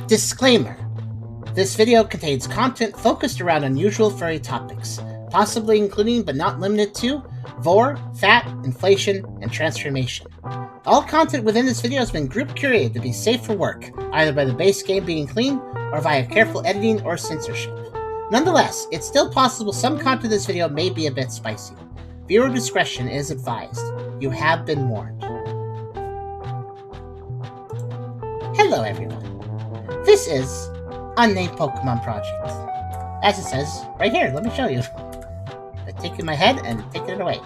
Disclaimer. This video contains content focused around unusual furry topics, possibly including but not limited to vore, fat, inflation, and transformation. All content within this video has been group curated to be safe for work, either by the base game being clean or via careful editing or censorship. Nonetheless, it's still possible some content in this video may be a bit spicy. Viewer discretion is advised. You have been warned. Hello everyone. This is Unnamed Pokemon Project. As it says right here, let me show you. I'm taking my head and taking it away.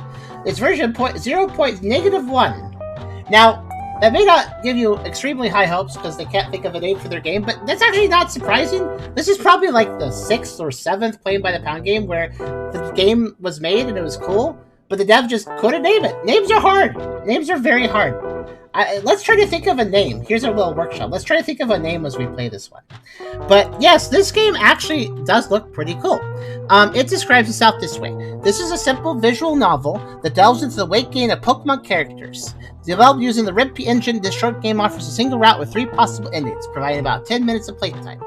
It's version 0.1. Now, that may not give you extremely high hopes because they can't think of a name for their game, but that's actually not surprising. This is probably like the 6th or 7th Playing by the Pound game where the game was made and it was cool, but the dev just couldn't name it. Names are hard. Names are very hard. Let's try to think of a name. Here's our little workshop. Let's try to think of a name as we play this one. But yes, this game actually does look pretty cool. It describes itself this way. This is a simple visual novel that delves into the weight gain of Pokemon characters. Developed using the RenPy engine, this short game offers a single route with 3 possible endings, providing about 10 minutes of playtime.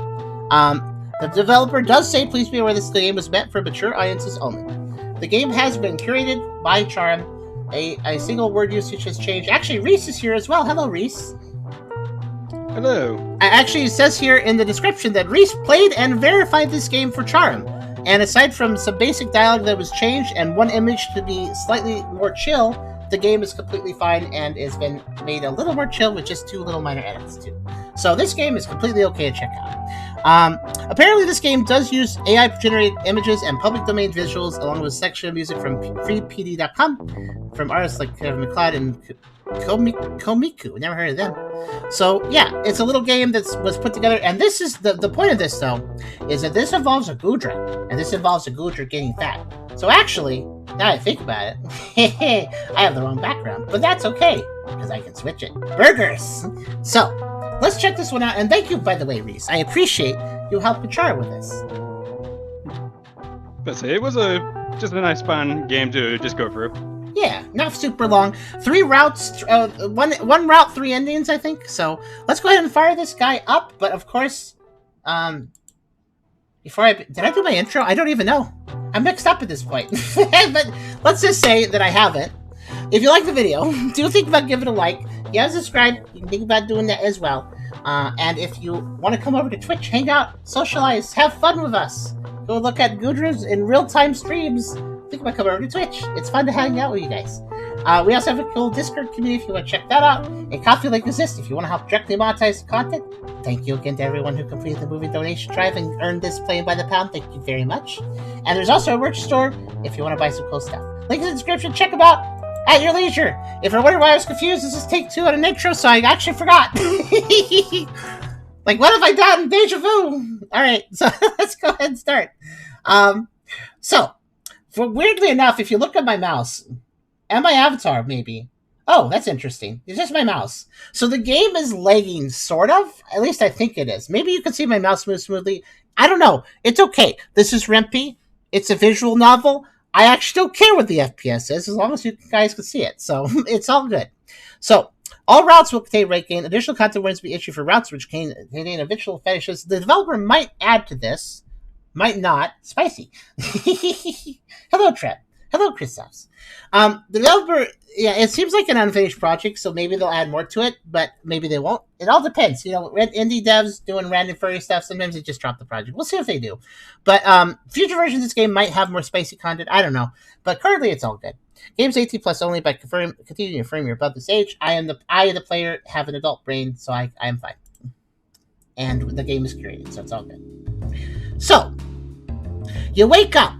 The developer does say, please be aware this game was meant for mature audiences only. The game has been curated by Charm. A single word usage has changed. Actually, Reese is here as well. Hello, Reese. Hello. Actually, it says here in the description that Reese played and verified this game for Charm. And aside from some basic dialogue that was changed and one image to be slightly more chill, the game is completely fine and has been made a little more chill with just 2 little minor edits too. So this game is completely okay to check out. Apparently this game does use AI-generated images and public domain visuals along with a section of music from freepd.com from artists like Kevin MacLeod and Komiku. Never heard of them. So yeah, it's a little game that was put together, and this is the point of this though, is that this involves a Goodra, and this involves a Goodra getting fat. So actually, now I think about it, I have the wrong background, but that's okay, because I can switch it. Burgers! So, let's check this one out, and thank you, by the way, Reese. I appreciate you helping Char with this. But it was just a nice fun game to just go through. Yeah, not super long. 3 routes, one route, 3 endings, I think. So, let's go ahead and fire this guy up, but of course, did I do my intro? I don't even know. I'm mixed up at this point. But let's just say that I haven't. If you like the video, do think about giving it a like. If you haven't subscribed, you can think about doing that as well. And if you want to come over to Twitch, hang out, socialize, have fun with us. Go look at Goodras in real-time streams. Think about coming over to Twitch. It's fun to hang out with you guys. We also have a cool Discord community if you want to check that out. A Coffee Link exists if you want to help directly monetize the content. Thank you again to everyone who completed the movie donation drive and earned this Playing by the Pound. Thank you very much. And there's also a merch store if you want to buy some cool stuff. Link in the description. Check them out at your leisure. If you're wondering why I was confused, this is take 2 on an intro, so I actually forgot. Like, what have I done? Deja vu. All right, so let's go ahead and start. Weirdly enough, if you look at my mouse and my avatar, maybe. Oh, that's interesting. It's just my mouse. So the game is lagging, sort of. At least I think it is. Maybe you can see my mouse move smoothly. I don't know. It's okay. This is RenPy. It's a visual novel. I actually don't care what the FPS is, as long as you guys can see it. So it's all good. So all routes will contain rate gain. Additional content will be issued for routes which contain habitual fetishes. The developer might add to this. Might not. Spicy. Hello, Trev. Hello, Christophs. The developer, yeah, it seems like an unfinished project, so maybe they'll add more to it, but maybe they won't. It all depends. You know, indie devs doing random furry stuff, sometimes they just drop the project. We'll see if they do. But future versions of this game might have more spicy content. I don't know. But currently, it's all good. Game's 18 plus only. By continuing to affirm you're above this age, I, the player, have an adult brain, so I am fine. And the game is curated, so it's all good. So, you wake up.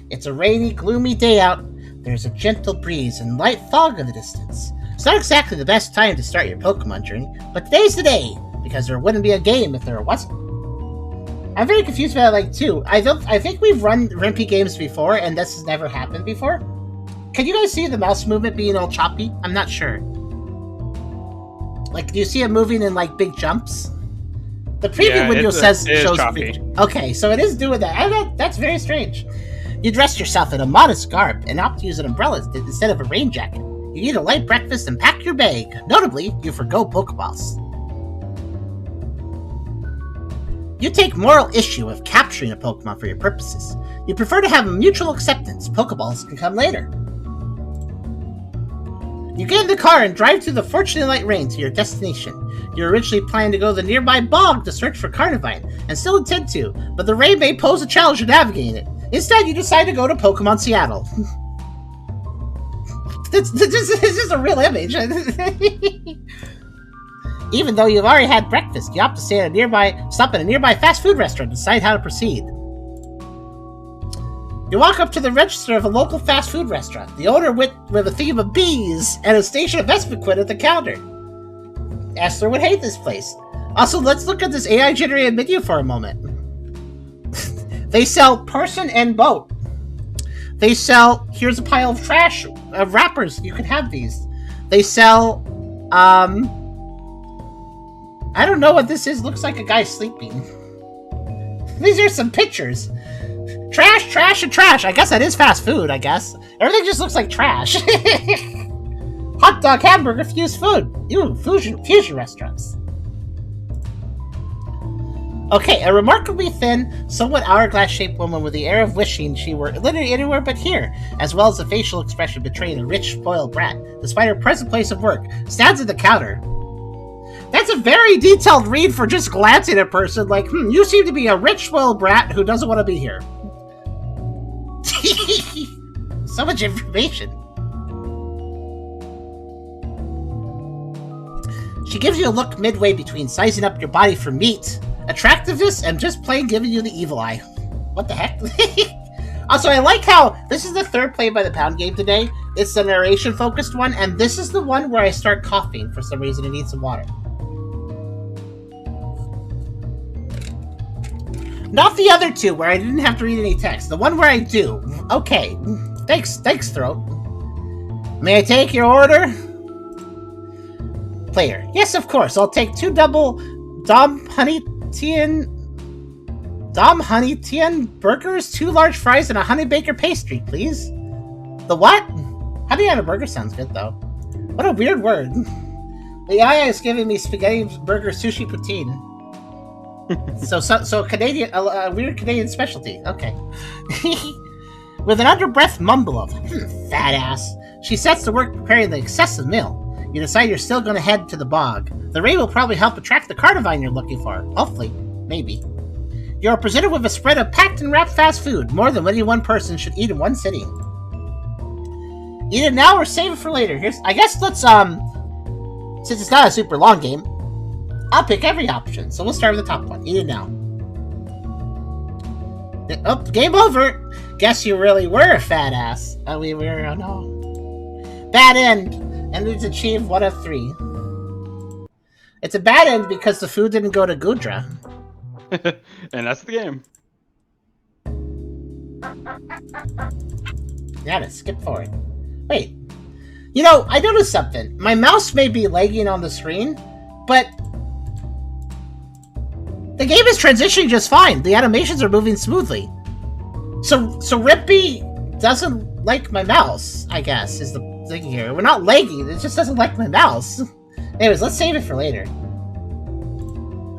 It's a rainy, gloomy day out. There's a gentle breeze and light fog in the distance. It's not exactly the best time to start your Pokemon journey, but today's the day, because there wouldn't be a game if there wasn't. I'm very confused about it, too. I think we've run RenPy games before, and this has never happened before. Can you guys see the mouse movement being all choppy? I'm not sure. Like, do you see it moving in, big jumps? The preview window shows choppy. Okay, so it is doing that. That's very strange. You dress yourself in a modest garb and opt to use an umbrella instead of a rain jacket. You eat a light breakfast and pack your bag. Notably, you forgo Pokeballs. You take moral issue with capturing a Pokemon for your purposes. You prefer to have a mutual acceptance. Pokeballs can come later. You get in the car and drive through the fortunately light rain to your destination. You originally planned to go to the nearby bog to search for Carnivine, and still intend to, but the rain may pose a challenge to navigating it. Instead, you decide to go to Pokemon Seattle. This is a real image. Even though you've already had breakfast, you opt to stop at a nearby fast food restaurant to decide how to proceed. You walk up to the register of a local fast food restaurant, the owner with a theme of bees and a station of Vespiquen at the counter. Esther would hate this place. Also, let's look at this AI-generated menu for a moment. They sell person and boat. They sell, here's a pile of trash, of wrappers, you can have these. They sell, I don't know what this is, looks like a guy sleeping. These are some pictures. Trash, trash, and trash. I guess that is fast food, I guess. Everything just looks like trash. Hot dog, hamburger, fused food. Ew, fusion restaurants. Okay, a remarkably thin, somewhat hourglass-shaped woman with the air of wishing she were literally anywhere but here, as well as a facial expression betraying a rich, spoiled brat, despite her present place of work, stands at the counter. That's a very detailed read for just glancing at a person, like, you seem to be a rich, spoiled brat who doesn't want to be here. So much information. She gives you a look midway between sizing up your body for meat, attractiveness, and just plain giving you the evil eye. What the heck? Also, I like how this is the third Play by the Pound game today. It's the narration-focused one, and this is the one where I start coughing for some reason and need some water. Not the other two where I didn't have to read any text. The one where I do. Okay. Thanks, Throat. May I take your order? Player. Yes, of course. I'll take 2 double Dom Honey Tian burgers, 2 large fries, and a Honey Baker pastry, please. The what? Honey on a burger sounds good, though. What a weird word. The AI is giving me spaghetti burger sushi poutine. So Canadian, a weird Canadian specialty. Okay. With an under-breath mumble of, fat ass, she sets to work preparing the excessive meal. You decide you're still going to head to the bog. The rain will probably help attract the Carnivine you're looking for. Hopefully. Maybe. You are presented with a spread of packed and wrapped fast food, more than any one person should eat in one sitting. Eat it now or save it for later. I guess let's, since it's not a super long game, I'll pick every option. So we'll start with the top one. Eat it now. Oh, game over! Guess you really were a fat ass. Oh, we were, oh no. Bad end! And it's achieved 1 of 3. It's a bad end because the food didn't go to Goodra. And that's the game. Yeah, let's skip forward. Wait. You know, I noticed something. My mouse may be lagging on the screen, but the game is transitioning just fine. The animations are moving smoothly. So RenPy doesn't like my mouse, I guess, is the thing here. We're not lagging, it just doesn't like my mouse. Anyways, let's save it for later.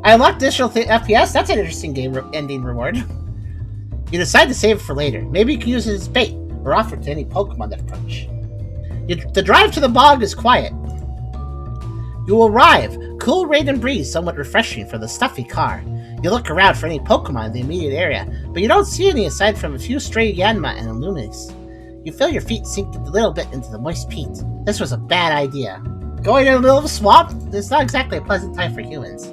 I unlocked additional FPS. That's an interesting game ending reward. You decide to save it for later. Maybe you can use it as bait, or offer it to any Pokemon that approach. The drive to the bog is quiet. You arrive. Cool rain and breeze, somewhat refreshing for the stuffy car. You look around for any Pokemon in the immediate area, but you don't see any aside from a few stray Yanma and Illuminous. You feel your feet sink a little bit into the moist peat. This was a bad idea. Going in the middle of a swamp? It's not exactly a pleasant time for humans.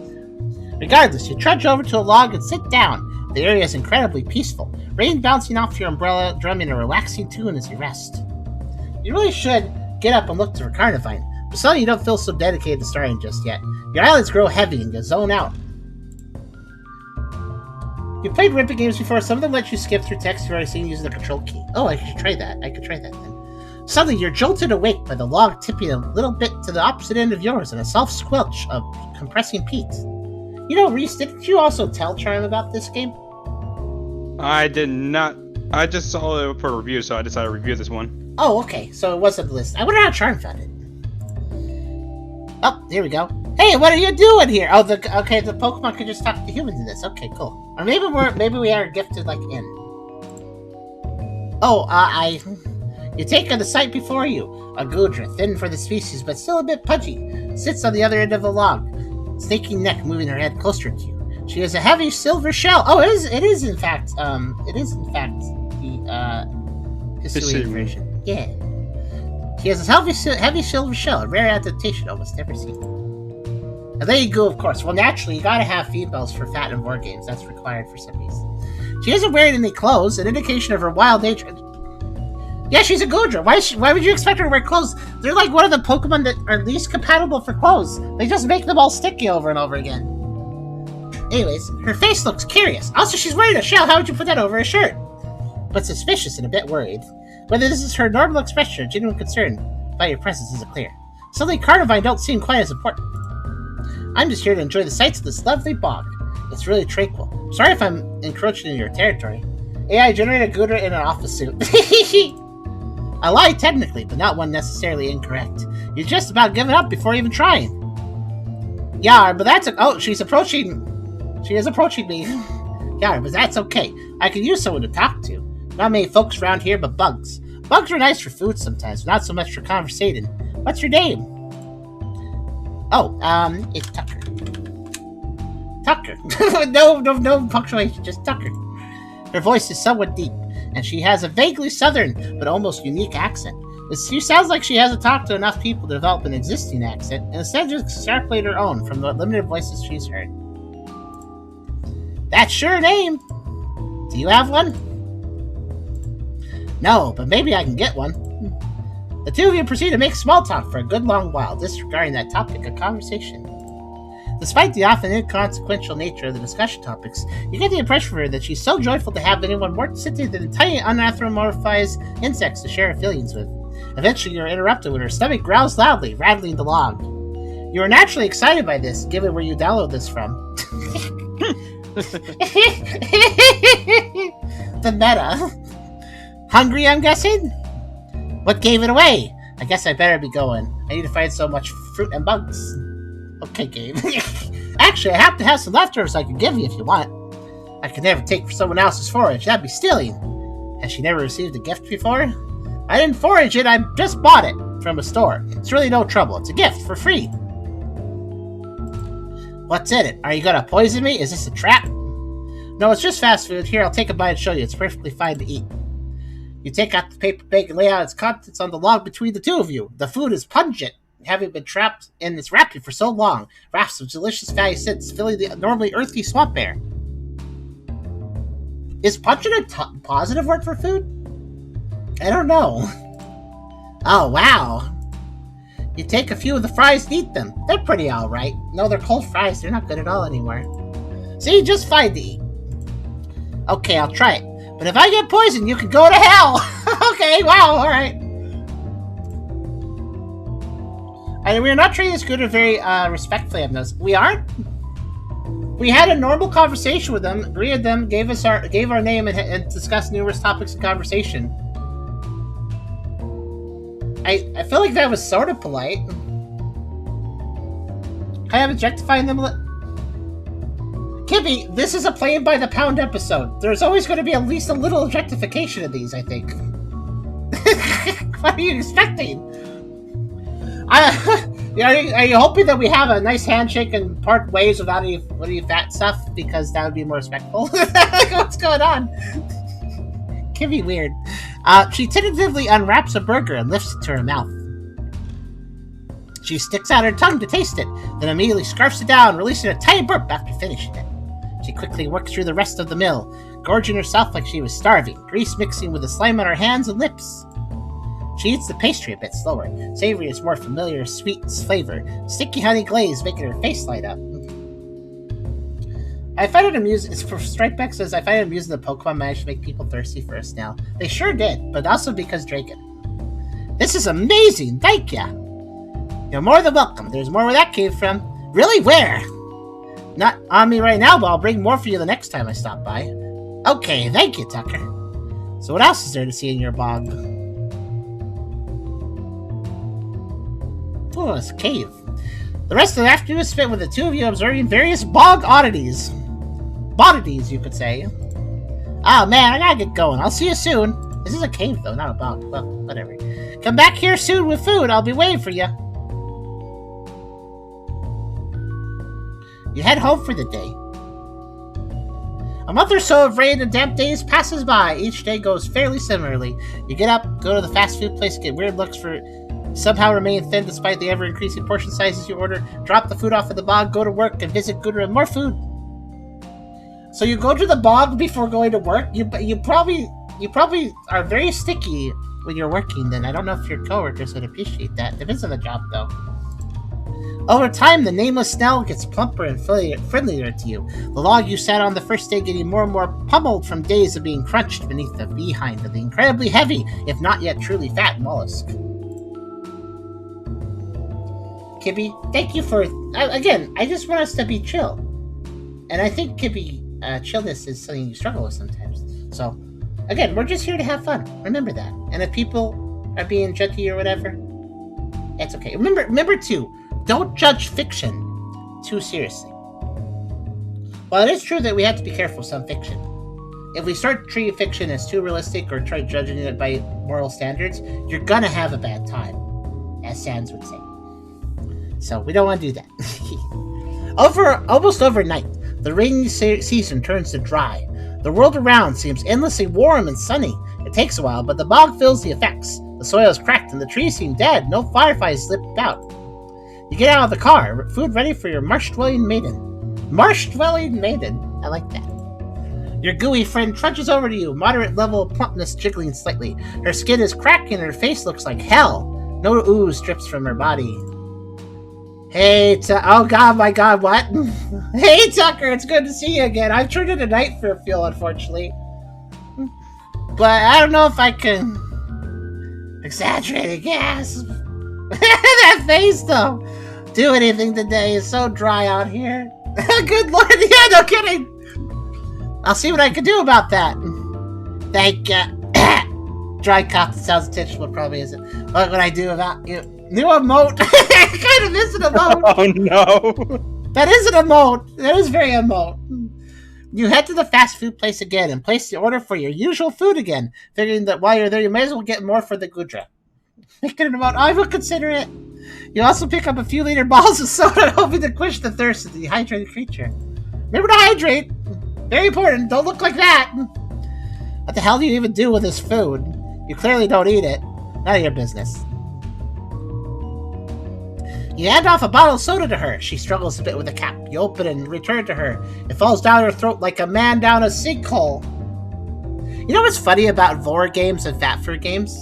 Regardless, you trudge over to a log and sit down. The area is incredibly peaceful. Rain bouncing off your umbrella, drumming a relaxing tune as you rest. You really should get up and look for Carnivine, but suddenly you don't feel so dedicated to starting just yet. Your eyelids grow heavy and you zone out. You played RenPy games before. Some of them let you skip through text you've already seen using the control key. Oh, I could try that. Then. Suddenly, you're jolted awake by the log tipping a little bit to the opposite end of yours and a soft squelch of compressing peat. You know, Reese, didn't you also tell Charm about this game? I did not. I just saw it for a review, so I decided to review this one. Oh, okay. So it was on the list. I wonder how Charm found it. Oh, here we go. Hey, what are you doing here? Oh, the Pokemon can just talk to humans in this. Okay, cool. Or maybe we are gifted like in. Oh, you take on the sight before you. A Goodra, thin for the species, but still a bit pudgy, sits on the other end of the log, snaking neck, moving her head closer to you. She has a heavy silver shell. Oh, it is in fact the Hisuian version. Yeah. She has a heavy silver shell, a rare adaptation almost never seen. And there you go, of course. Well, naturally, you gotta have females for fat and war games. That's required for some reason. She isn't wearing any clothes, an indication of her wild nature. Yeah, she's a Goodra. Why would you expect her to wear clothes? They're like one of the Pokemon that are least compatible for clothes. They just make them all sticky over and over again. Anyways, her face looks curious. Also, she's wearing a shell. How would you put that over a shirt? But suspicious and a bit worried. Whether this is her normal expression or genuine concern about your presence isn't clear. Suddenly, Carnivine don't seem quite as important. I'm just here to enjoy the sights of this lovely bog. It's really tranquil. Sorry if I'm encroaching in your territory. AI generated Goodra in an office suit. I lied technically, but not one necessarily incorrect. You're just about giving up before even trying. Yeah, but that's she's approaching. She is approaching me. Yeah, but that's okay. I could use someone to talk to. Not many folks around here, but bugs. Bugs are nice for food sometimes, but not so much for conversating. What's your name? Oh, it's Tucker. Tucker. no punctuation, just Tucker. Her voice is somewhat deep, and she has a vaguely southern, but almost unique accent. She sounds like she hasn't talked to enough people to develop an existing accent, and instead just extrapolate her own from the limited voices she's heard. That's your name. Do you have one? No, but maybe I can get one. The two of you proceed to make small talk for a good long while, disregarding that topic of conversation. Despite the often inconsequential nature of the discussion topics, you get the impression from her that she's so joyful to have anyone more sentient than tiny unanthropomorphized insects to share her feelings with. Eventually, you're interrupted when her stomach growls loudly, rattling the log. You are naturally excited by this, given where you download this from. The meta. Hungry, I'm guessing? What gave it away? I guess I better be going. I need to find so much fruit and bugs. Okay, Gabe. Actually, I happen to have some leftovers I can give you if you want. I could never take for someone else's forage. That'd be stealing. Has she never received a gift before? I didn't forage it. I just bought it from a store. It's really no trouble. It's a gift for free. What's in it? Are you gonna poison me? Is this a trap? No, it's just fast food. Here, I'll take a bite and show you. It's perfectly fine to eat. You take out the paper bag and lay out its contents on the log between the two of you. The food is pungent, having been trapped in its wrapping for so long. Rafts of delicious fatty scents filling the normally earthy swamp air. Is pungent a positive word for food? I don't know. Oh, wow. You take a few of the fries and eat them. They're pretty alright. No, they're cold fries. They're not good at all anymore. See, just fine to eat. Okay, I'll try it. But if I get poisoned, you can go to hell! Okay, wow, alright. We're not treating this Goodra very respectfully, I've noticed. We aren't? We had a normal conversation with them, greeted them, gave our name, and discussed numerous topics of conversation. I feel like that was sort of polite. Kind of objectifying them. Kibby, this is a playing by the pound episode. There's always going to be at least a little objectification of these, I think. What are you expecting? Are you hoping that we have a nice handshake and part ways without any fat stuff? Because that would be more respectful. What's going on? Kibby weird. She tentatively unwraps a burger and lifts it to her mouth. She sticks out her tongue to taste it, then immediately scarfs it down, releasing a tiny burp after finishing it. She quickly works through the rest of the meal, gorging herself like she was starving, grease mixing with the slime on her hands and lips. She eats the pastry a bit slower, savory its more familiar sweet flavor, sticky honey glaze making her face light up. I find it amusing. Strikeback says, I find it amusing that Pokemon managed to make people thirsty for a snail. They sure did, but also because Draken. This is amazing, thank ya! You're more than welcome. There's more where that came from. Really? Where? Not on me right now, but I'll bring more for you the next time I stop by. Okay, thank you, Tucker. So what else is there to see in your bog? Oh, it's a cave. The rest of the afternoon is spent with the two of you observing various bog oddities. Boddities, you could say. Oh man, I gotta get going. I'll see you soon. This is a cave though, not a bog. Well, whatever. Come back here soon with food. I'll be waiting for you. You head home for the day. A month or so of rain and damp days passes by. Each day goes fairly similarly. You get up, go to the fast food place, get weird looks for somehow remain thin despite the ever-increasing portion sizes you order, drop the food off at the bog, go to work, and visit Goodra and more food. So you go to the bog before going to work? You probably are very sticky when you're working then. I don't know if your coworkers would appreciate that. Depends on the job though. Over time, the nameless snail gets plumper and friendlier to you. The log you sat on the first day getting more and more pummeled from days of being crunched beneath the behind of the incredibly heavy, if not yet truly fat, mollusk. Kibby, thank you for... Again, I just want us to be chill. And I think, Kibby, chillness is something you struggle with sometimes. So, again, we're just here to have fun. Remember that. And if people are being judgy or whatever, it's okay. Remember too, don't judge fiction too seriously. While it is true that we have to be careful of some fiction, if we start treating fiction as too realistic or try judging it by moral standards, you're gonna have a bad time, as Sans would say. So we don't want to do that. Almost overnight, the rainy season turns to dry. The world around seems endlessly warm and sunny. It takes a while, but the bog feels the effects. The soil is cracked and the trees seem dead. No fireflies slipped out. You get out of the car, food ready for your marsh-dwelling maiden. Marsh-dwelling maiden. I like that. Your gooey friend trudges over to you, moderate level of plumpness jiggling slightly. Her skin is cracking and her face looks like hell. No ooze drips from her body. Hey, oh god, my god, what? Hey, Tucker, it's good to see you again. I've turned into night for a few, unfortunately. But I don't know if I can exaggerate a gasp. That face, though. Do anything today. It's so dry out here. Good lord, yeah, no kidding. I'll see what I can do about that. Thank you. Dry cough that sounds intentional, probably isn't. What would I do about you? New emote. It kind of is an emote. Oh no. That is an emote. That is very emote. You head to the fast food place again and place the order for your usual food again, figuring that while you're there, you may as well get more for the Goodra. Thinking about, I will consider it. You also pick up a few liter bottles of soda, hoping to quench the thirst of the dehydrated creature. Remember to hydrate. Very important. Don't look like that. What the hell do you even do with this food? You clearly don't eat it. None of your business. You hand off a bottle of soda to her. She struggles a bit with the cap. You open and return to her. It falls down her throat like a man down a sinkhole. You know what's funny about vore games and fat fur games?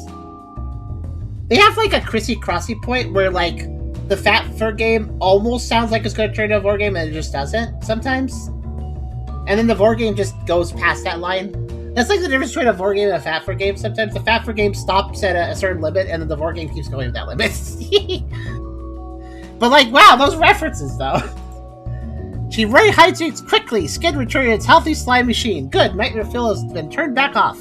They have like a Chrissy-Crossy point where like the fat fur game almost sounds like it's going to turn into a vore game and it just doesn't sometimes. And then the vore game just goes past that line. That's like the difference between a vore game and a fat fur game. Sometimes the fat fur game stops at a certain limit and then the vore game keeps going with that limit. But like, wow, those references though. She rehydrates quickly, skin returning its healthy slime machine. Good, nightmare fill has been turned back off.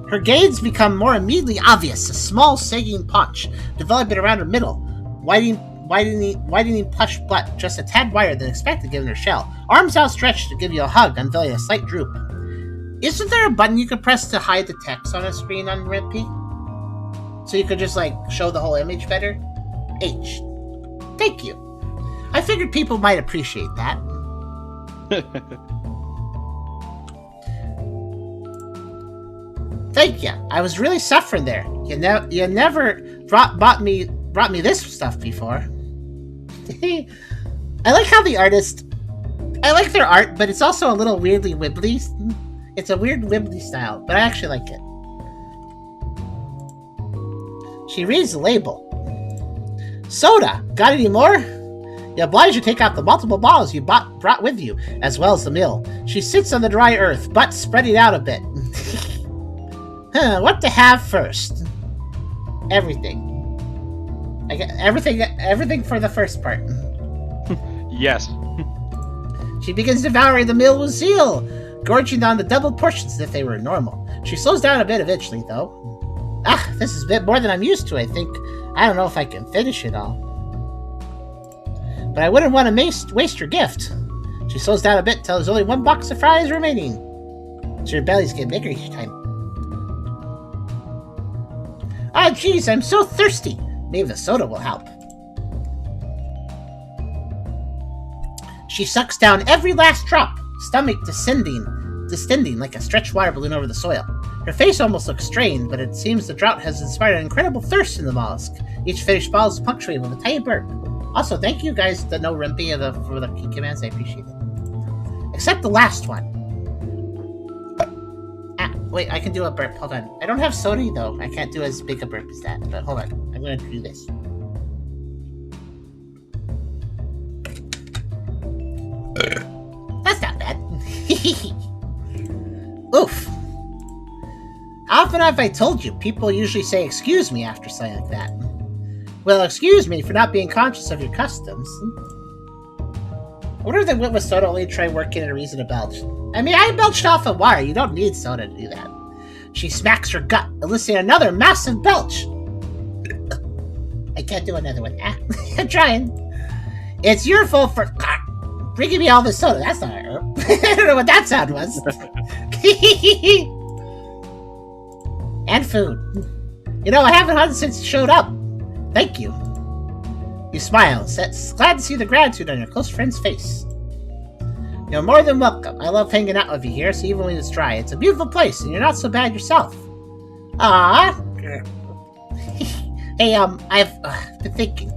Her gains become more immediately obvious. A small sagging paunch developing around her middle, widening plush butt, just a tad wider than expected given her shell. Arms outstretched to give you a hug, unveiling a slight droop. Isn't there a button you could press to hide the text on a screen on RenPy? So you could just like show the whole image better? H. Thank you. I figured people might appreciate that. Thank you. I was really suffering there. You never brought me this stuff before. I like how the artist... I like their art, but it's also a little weirdly wibbly. It's a weird wibbly style, but I actually like it. She reads the label. Soda! Got any more? You oblige to take out the multiple bottles you brought with you, as well as the meal. She sits on the dry earth, butt spreading out a bit. What to have first? Everything. I get everything for the first part. Yes. She begins devouring the meal with zeal, gorging on the double portions as if they were normal. She slows down a bit eventually, though. This is a bit more than I'm used to, I think. I don't know if I can finish it all. But I wouldn't want to waste your gift. She slows down a bit until there's only one box of fries remaining. So your bellies get bigger each time. Ah, jeez, I'm so thirsty. Maybe the soda will help. She sucks down every last drop, stomach distending like a stretched water balloon over the soil. Her face almost looks strained, but it seems the drought has inspired an incredible thirst in the mollusk. Each finished bottle is punctuated with a tiny burp. Also, thank you guys that know RenPy for the key commands. I appreciate it. Except the last one. Wait, I can do a burp. Hold on. I don't have soda, though. I can't do as big a burp as that. But hold on. I'm going to do this. That's not bad. Oof. How often have I told you? People usually say excuse me after something like that. Well, excuse me for not being conscious of your customs. I wonder if they went with soda only to try working at a reason to belch. I mean, I belched off a wire. You don't need soda to do that. She smacks her gut, eliciting another massive belch. I can't do another one. I'm trying. It's your fault for bringing me all this soda. That's not her. I don't know what that sound was. And food. You know, I haven't hunted since you showed up. Thank you. You smile, glad to see the gratitude on your close friend's face. You're more than welcome. I love hanging out with you here, so even when it's dry, it's a beautiful place, and you're not so bad yourself. Ah. Hey, I've been thinking.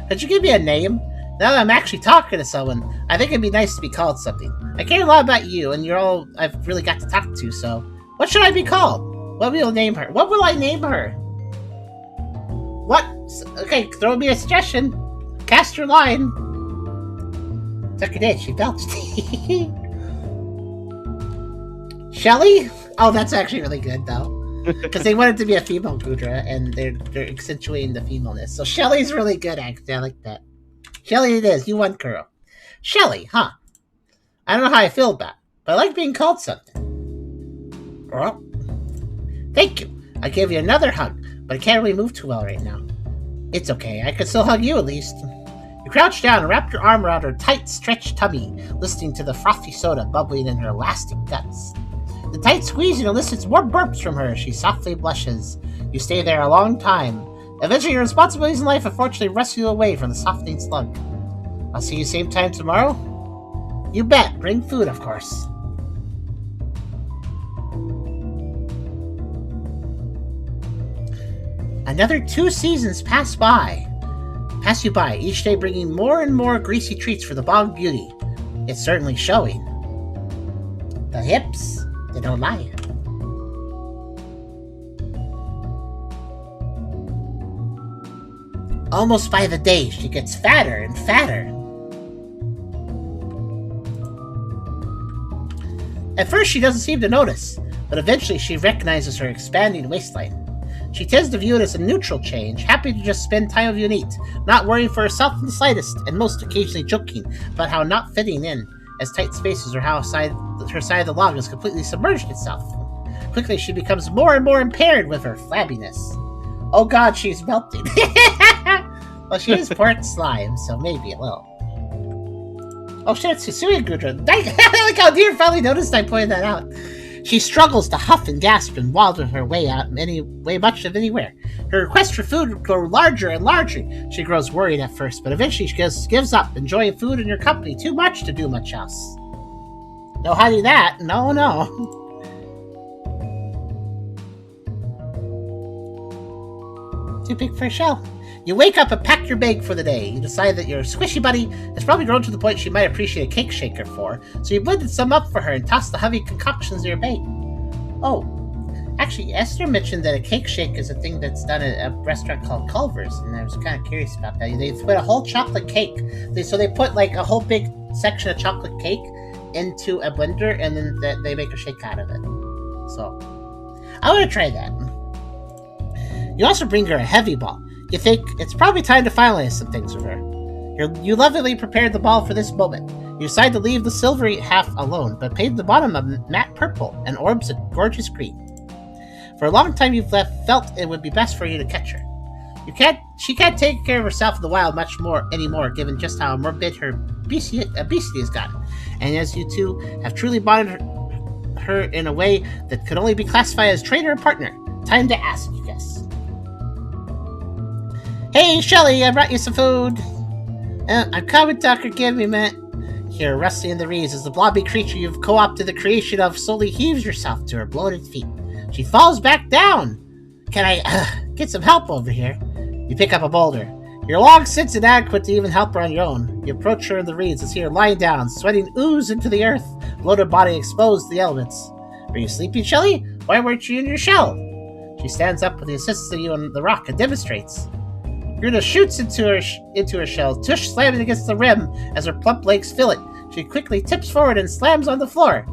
Could you give me a name? Now that I'm actually talking to someone, I think it'd be nice to be called something. I care a lot about you, and you're all I've really got to talk to, so what should I be called? What will I name her? What will I name her? What? Okay, throw me a suggestion. Cast your line. Took it in, she belched. Shelly? Oh, that's actually really good, though. Because they want it to be a female Goodra, and they're accentuating the femaleness. So Shelly's really good, actually. I like that. Shelly it is. You won, girl. Shelly, huh? I don't know how I feel about it, but I like being called something. Well, thank you. I gave you another hug, but I can't really move too well right now. It's okay. I can still hug you, at least. You crouch down and wrap your arm around her tight, stretched tummy, listening to the frothy soda bubbling in her elastic guts. The tight squeezing elicits more burps from her as she softly blushes. You stay there a long time. Eventually, your responsibilities in life unfortunately rescue you away from the softening slug. I'll see you same time tomorrow? You bet. Bring food, of course. Another 2 seasons pass you by, each day bringing more and more greasy treats for the bog beauty. It's certainly showing. The hips, they don't lie. Almost by the day, she gets fatter and fatter. At first, she doesn't seem to notice, but eventually she recognizes her expanding waistline. She tends to view it as a neutral change, happy to just spend time with you and eat, not worrying for herself in the slightest, and most occasionally joking about how not fitting in as tight spaces or how her side of the log has completely submerged itself. Quickly, she becomes more and more impaired with her flabbiness. Oh god, she's melting. Well, she is pork slime, so maybe a little. Oh shit, it's Hisuian Goodra. I like how Deer finally noticed I pointed that out. She struggles to huff and gasp and waddle her way out much of anywhere. Her requests for food grow larger and larger. She grows worried at first, but eventually she gives up, enjoying food in your company too much to do much else. No hiding that. No. Too big for a shell. You wake up and pack your bag for the day. You decide that your squishy buddy has probably grown to the point she might appreciate a cake shaker for, so you blended some up for her and tossed the heavy concoctions in your bag. Oh, actually, Esther mentioned that a cake shake is a thing that's done at a restaurant called Culver's, and I was kind of curious about that. They put a whole chocolate cake. So they put like a whole big section of chocolate cake into a blender, and then they make a shake out of it. So, I want to try that. You also bring her a heavy ball. You think it's probably time to finalize some things with her. You lovingly prepared the ball for this moment. You decide to leave the silvery half alone, but paint the bottom a matte purple and orbs a gorgeous green. For a long time you've felt it would be best for you to catch her. You can't She can't take care of herself in the wild much more anymore, given just how morbid her obesity has gotten. And as you two have truly bonded her in a way that could only be classified as trainer or partner, time to ask, you guess. Hey, Shelly, I brought you some food. I'm coming, Tucker, give me a minute. Here, rustling in the reeds, as the blobby creature you've co-opted the creation of slowly heaves yourself to her bloated feet. She falls back down. Can I get some help over here? You pick up a boulder. Your long since inadequate to even help her on your own. You approach her in the reeds and see her lying down, sweating ooze into the earth, bloated body exposed to the elements. Are you sleeping, Shelly? Why weren't you in your shell? She stands up with the assistance of you on the rock and demonstrates. Goodra shoots into her shell, tush slamming against the rim as her plump legs fill it. She quickly tips forward and slams on the floor.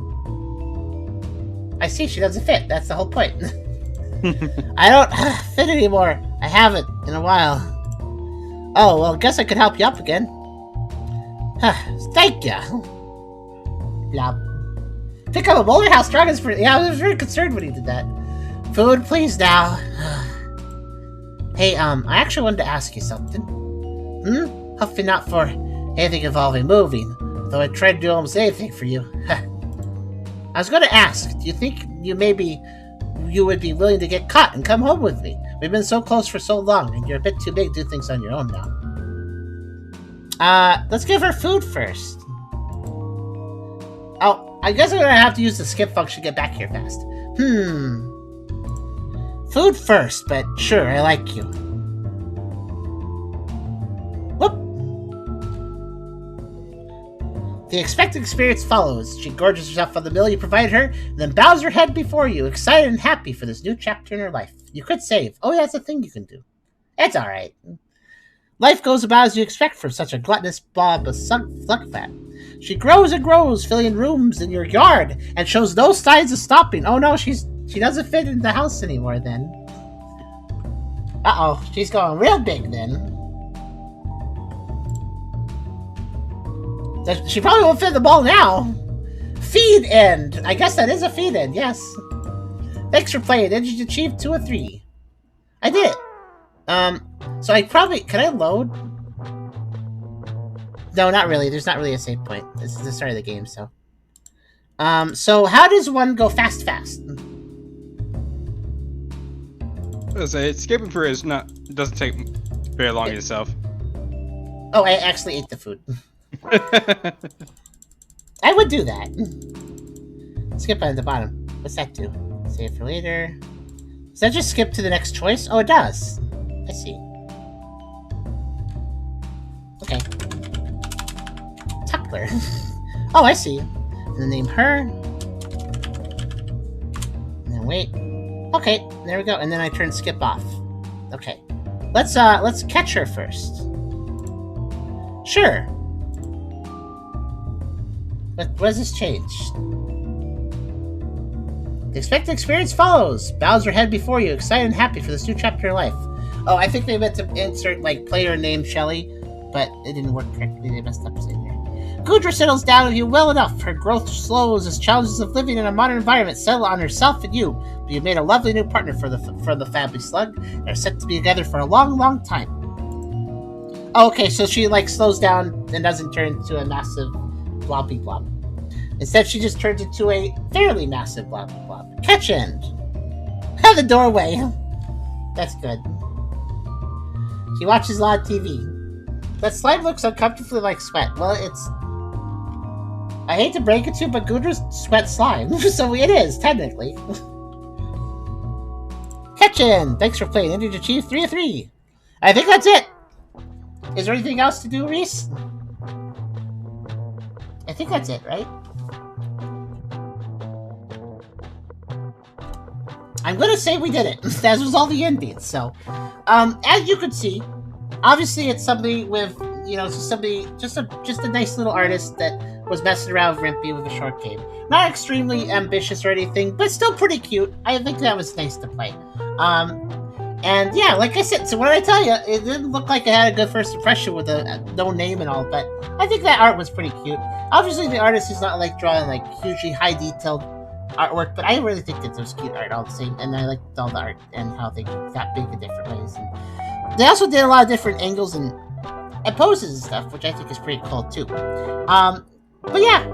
I see, she doesn't fit. That's the whole point. I don't fit anymore. I haven't in a while. Oh, well, guess I could help you up again. Thank ya. Blah. Pick up a boulder? How strong is it? Yeah, I was very concerned when he did that. Food, please, now. Hey, I actually wanted to ask you something. Hopefully not for anything involving moving, though I tried to do almost anything for you. I was going to ask, do you think you would be willing to get caught and come home with me? We've been so close for so long, and you're a bit too big to do things on your own now. Let's give her food first. Oh, I guess I'm going to have to use the skip function to get back here fast. Food first, but sure, I like you. Whoop! The expected experience follows. She gorges herself on the meal you provided her, and then bows her head before you, excited and happy for this new chapter in her life. You could save. Oh, yeah, that's a thing you can do. It's alright. Life goes about as you expect from such a gluttonous blob of slug fat. She grows and grows, filling rooms in your yard, and shows no signs of stopping. Oh no, she doesn't fit in the house anymore then. Uh-oh, she's going real big then. She probably won't fit in the ball now. Feed end. I guess that is a feed end, yes. Thanks for playing. Did you achieve 2 of 3? I did it. So I probably... Can I load? No, not really. There's not really a save point. This is the start of the game, so... So how does one go fast? Escaping through doesn't take very long itself. Oh, I actually ate the food. I would do that. Skip on the bottom. What's that do? Save for later. Does that just skip to the next choice? Oh, it does. I see. Okay. Tuckler. Oh, I see. And then name her. And then wait. Okay, there we go. And then I turn skip off. Okay. Let's catch her first. Sure. What does this change? The expected experience follows. Bows her head before you, excited and happy for this new chapter of life. Oh, I think they meant to insert, like, player name Shelly, but it didn't work correctly. They messed up saying there. Goodra settles down with you well enough. Her growth slows as challenges of living in a modern environment settle on herself and you. But you've made a lovely new partner for the family slug. They're set to be together for a long, long time. Oh, okay, so she, like, slows down and doesn't turn into a massive blobby blob. Instead, she just turns into a fairly massive blobby blob. Catch end. The doorway. That's good. She watches a lot of TV. That slime looks uncomfortably like sweat. Well, it's... I hate to break it to you, but Goodra's sweat slime. So it is, technically. Catchin! Thanks for playing. Did you achieve 3 of 3? I think that's it. Is there anything else to do, Reese? I think that's it, right? I'm gonna say we did it. That was all the endings. So, as you can see, obviously it's somebody with, you know, just a nice little artist that was messing around with RenPy with a short game. Not extremely ambitious or anything, but still pretty cute. I think that was nice to play. And yeah, like I said, so what did I tell you? It didn't look like it had a good first impression with a no name and all, but I think that art was pretty cute. Obviously, the artist is not like drawing like hugely high detailed artwork, but I really think that there's cute art all the same, and I liked all the art and how they got big in different ways. And They also did a lot of different angles and poses and stuff, which I think is pretty cool too. But yeah,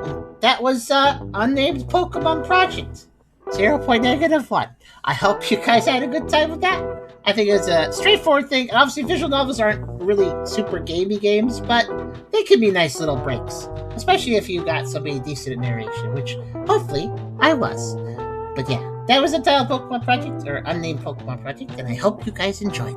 that was Unnamed Pokemon Project 0.1. I hope you guys had a good time with that. I think it's a straightforward thing. And obviously, visual novels aren't really super gamey games, but they can be nice little breaks, especially if you got somebody decent at narration, which hopefully I was. But yeah, that was Untitled Pokemon Project, or Unnamed Pokemon Project, and I hope you guys enjoyed.